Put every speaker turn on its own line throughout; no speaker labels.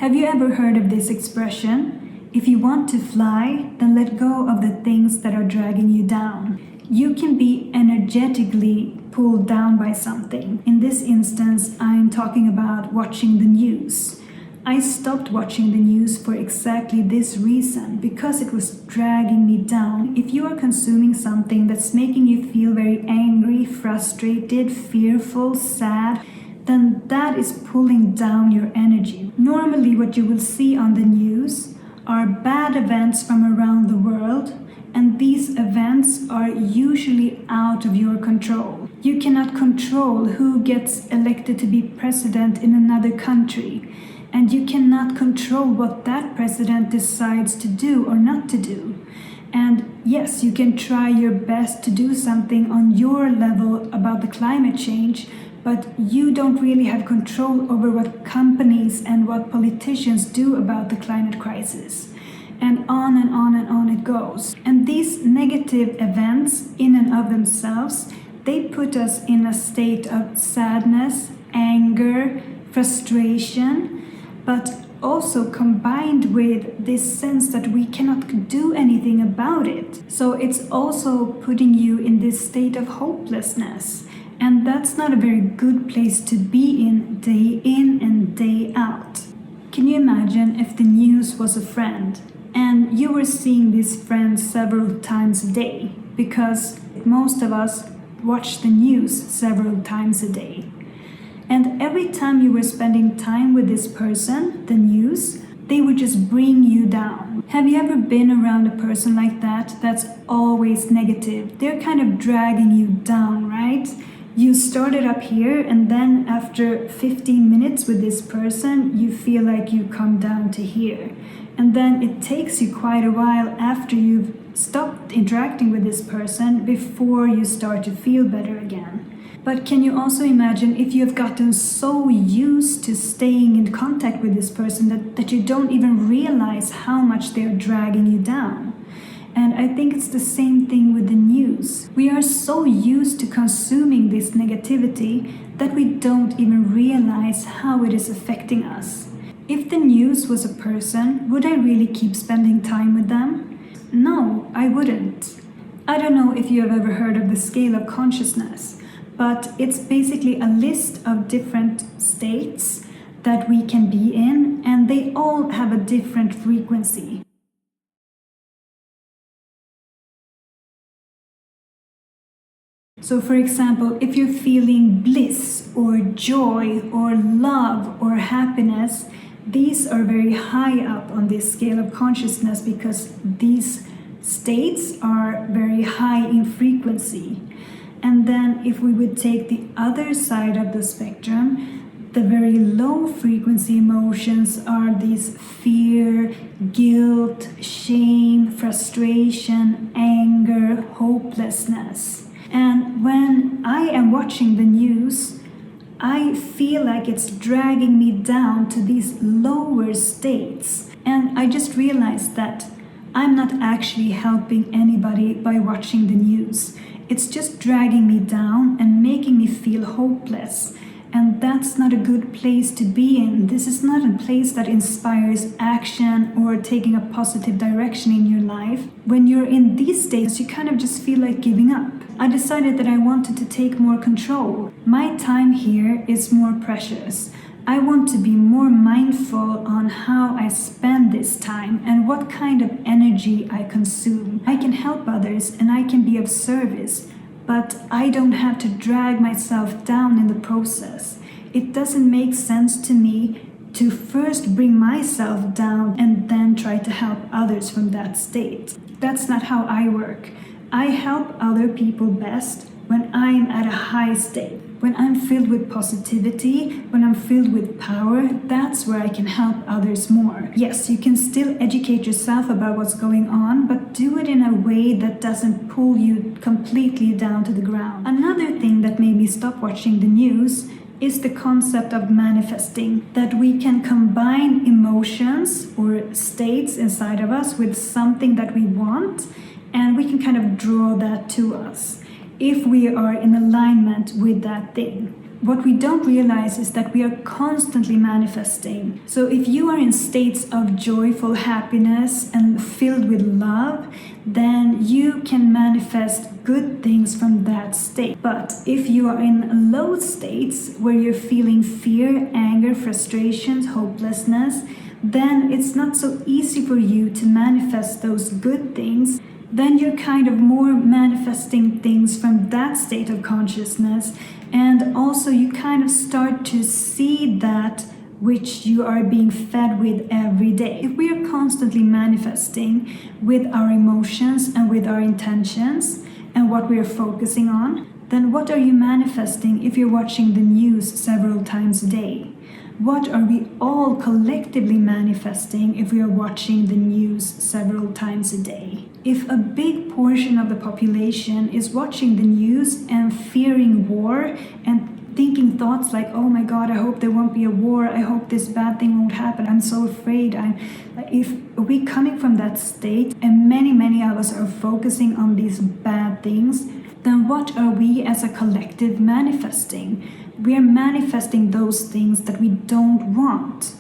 Have you ever heard of this expression? If you want to fly, then let go of the things that are dragging you down. You can be energetically pulled down by something. In this instance, I'm talking about watching the news. I stopped watching the news for exactly this reason, because it was dragging me down. If you are consuming something that's making you feel very angry, frustrated, fearful, sad, then that is pulling down your energy. Normally what you will see on the news are bad events from around the world, and these events are usually out of your control. You cannot control who gets elected to be president in another country, and you cannot control what that president decides to do or not to do. And yes, you can try your best to do something on your level about the climate change, but you don't really have control over what companies and what politicians do about the climate crisis. And on and on and on it goes. And these negative events in and of themselves, they put us in a state of sadness, anger, frustration, but also combined with this sense that we cannot do anything about it. So it's also putting you in this state of hopelessness. And that's not a very good place to be in and day out. Can you imagine if the news was a friend and you were seeing this friend several times a day? Because most of us watch the news several times a day. And every time you were spending time with this person, the news, they would just bring you down. Have you ever been around a person like that that's always negative? They're kind of dragging you down, right? You started up here, and then after 15 minutes with this person, you feel like you come down to here. And then it takes you quite a while after you've stopped interacting with this person before you start to feel better again. But can you also imagine if you have gotten so used to staying in contact with this person that you don't even realize how much they're dragging you down? And I think it's the same thing with the news. We are so used to consuming this negativity that we don't even realize how it is affecting us. If the news was a person, would I really keep spending time with them? No, I wouldn't. I don't know if you have ever heard of the scale of consciousness, but it's basically a list of different states that we can be in, and they all have a different frequency. So for example, if you're feeling bliss or joy or love or happiness, these are very high up on this scale of consciousness because these states are very high in frequency. And then if we would take the other side of the spectrum, the very low frequency emotions are these fear, guilt, shame, frustration, anger, hopelessness. And when I am watching the news, I feel like it's dragging me down to these lower states. And I just realized that I'm not actually helping anybody by watching the news. It's just dragging me down and making me feel hopeless. And that's not a good place to be in. This is not a place that inspires action or taking a positive direction in your life. When you're in these states, you kind of just feel like giving up. I decided that I wanted to take more control. My time here is more precious. I want to be more mindful on how I spend this time and what kind of energy I consume. I can help others and I can be of service, but I don't have to drag myself down in the process. It doesn't make sense to me to first bring myself down and then try to help others from that state. That's not how I work. I help other people best when I'm at a high state. When I'm filled with positivity, when I'm filled with power, that's where I can help others more. Yes, you can still educate yourself about what's going on, but do it in a way that doesn't pull you completely down to the ground. Another thing that made me stop watching the news is the concept of manifesting, that we can combine emotions or states inside of us with something that we want, and we can kind of draw that to us if we are in alignment with that thing. What we don't realize is that we are constantly manifesting. So if you are in states of joyful happiness and filled with love, then you can manifest good things from that state. But if you are in low states where you're feeling fear, anger, frustrations, hopelessness, then it's not so easy for you to manifest those good things. Then you're kind of more manifesting things from that state of consciousness, and also you kind of start to see that which you are being fed with every day. If we are constantly manifesting with our emotions and with our intentions and what we are focusing on, then what are you manifesting if you're watching the news several times a day? What are we all collectively manifesting if we are watching the news several times a day? If a big portion of the population is watching the news and fearing war and thinking thoughts like, oh my God, I hope there won't be a war, I hope this bad thing won't happen, I'm so afraid. If we coming from that state and many of us are focusing on these bad things, then what are we as a collective manifesting? We are manifesting those things that we don't want.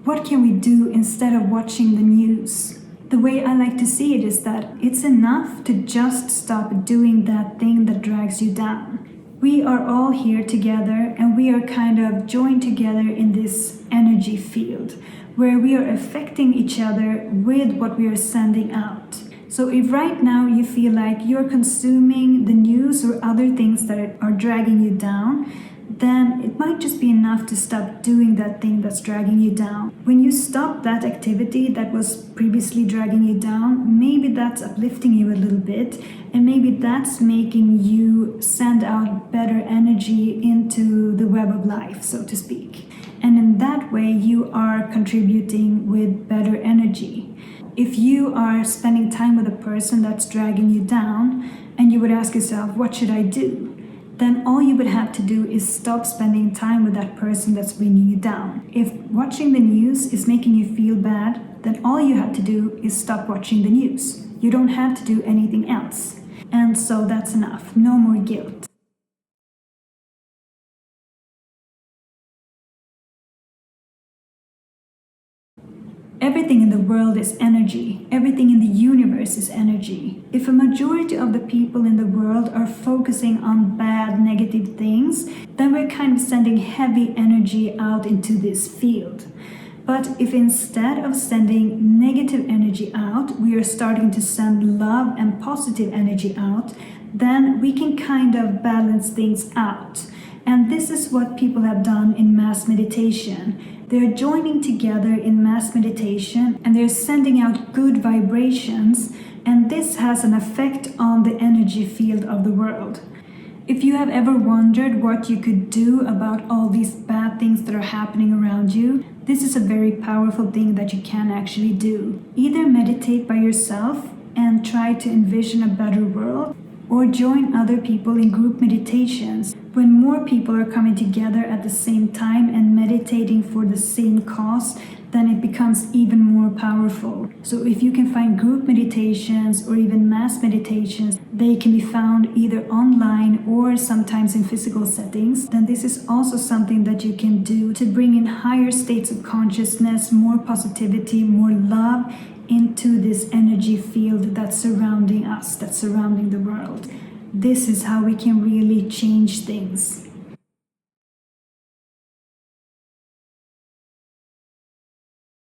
What can we do instead of watching the news? The way I like to see it is that it's enough to just stop doing that thing that drags you down. We are all here together and we are kind of joined together in this energy field where we are affecting each other with what we are sending out. So if right now you feel like you're consuming the news or other things that are dragging you down, then it might just be enough to stop doing that thing that's dragging you down. When you stop that activity that was previously dragging you down, maybe that's uplifting you a little bit, and maybe that's making you send out better energy into the web of life, so to speak. And in that way, you are contributing with better energy. If you are spending time with a person that's dragging you down, and you would ask yourself, what should I do? Then all you would have to do is stop spending time with that person that's bringing you down. If watching the news is making you feel bad, then all you have to do is stop watching the news. You don't have to do anything else. And so that's enough. No more guilt. Everything in the world is energy. Everything in the universe is energy. If a majority of the people in the world are focusing on bad, negative things, then we're kind of sending heavy energy out into this field. But if instead of sending negative energy out, we are starting to send love and positive energy out, then we can kind of balance things out. And this is what people have done in mass meditation. They're joining together in mass meditation and they're sending out good vibrations, and this has an effect on the energy field of the world. If you have ever wondered what you could do about all these bad things that are happening around you, this is a very powerful thing that you can actually do. Either meditate by yourself and try to envision a better world, or join other people in group meditations. When more people are coming together at the same time and meditating for the same cause, then it becomes even more powerful. So if you can find group meditations or even mass meditations, they can be found either online or sometimes in physical settings, then this is also something that you can do to bring in higher states of consciousness, more positivity, more love into this energy field that's surrounding us, that's surrounding the world. This is how we can really change things.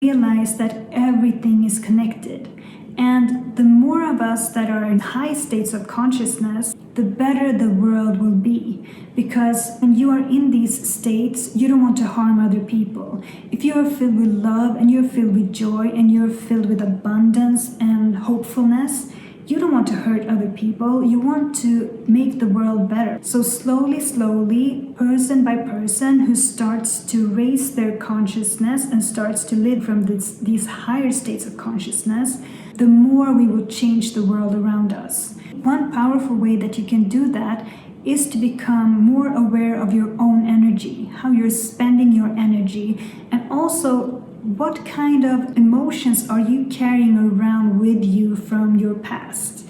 Realize that everything is connected, and the more of us that are in high states of consciousness, the better the world will be, because when you are in these states, you don't want to harm other people. If you are filled with love and you're filled with joy and you're filled with abundance and hopefulness, you don't want to hurt other people. You want to make the world better. So slowly, person by person who starts to raise their consciousness and starts to live from these higher states of consciousness, the more we will change the world around us. One powerful way that you can do that is to become more aware of your own energy, how you're spending your energy, and also what kind of emotions are you carrying around with you from your past?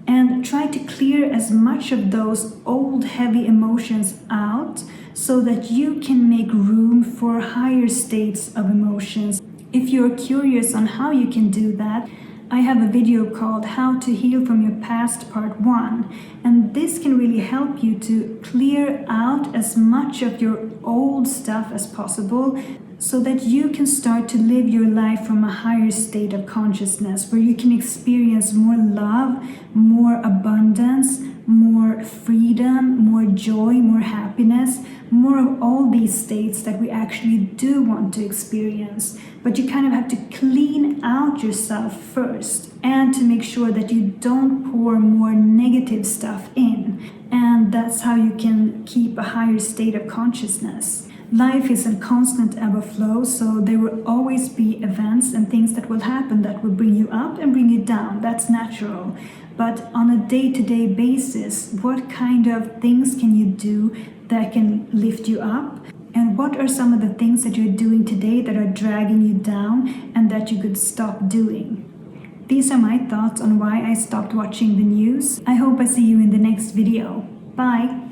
And try to clear as much of those old heavy emotions out so that you can make room for higher states of emotions. If you're curious on how you can do that, I have a video called How to Heal from Your Past Part 1, and this can really help you to clear out as much of your old stuff as possible so that you can start to live your life from a higher state of consciousness where you can experience more love, more abundance, more freedom, more joy, more happiness, more of all these states that we actually do want to experience. But you kind of have to clean out yourself first, and to make sure that you don't pour more negative stuff in. And that's how you can keep a higher state of consciousness. Life is a constant ebb and flow, so there will always be events and things that will happen that will bring you up and bring you down. That's natural. But on a day-to-day basis, what kind of things can you do that can lift you up? And what are some of the things that you're doing today that are dragging you down and that you could stop doing? These are my thoughts on why I stopped watching the news. I hope I see you in the next video. Bye!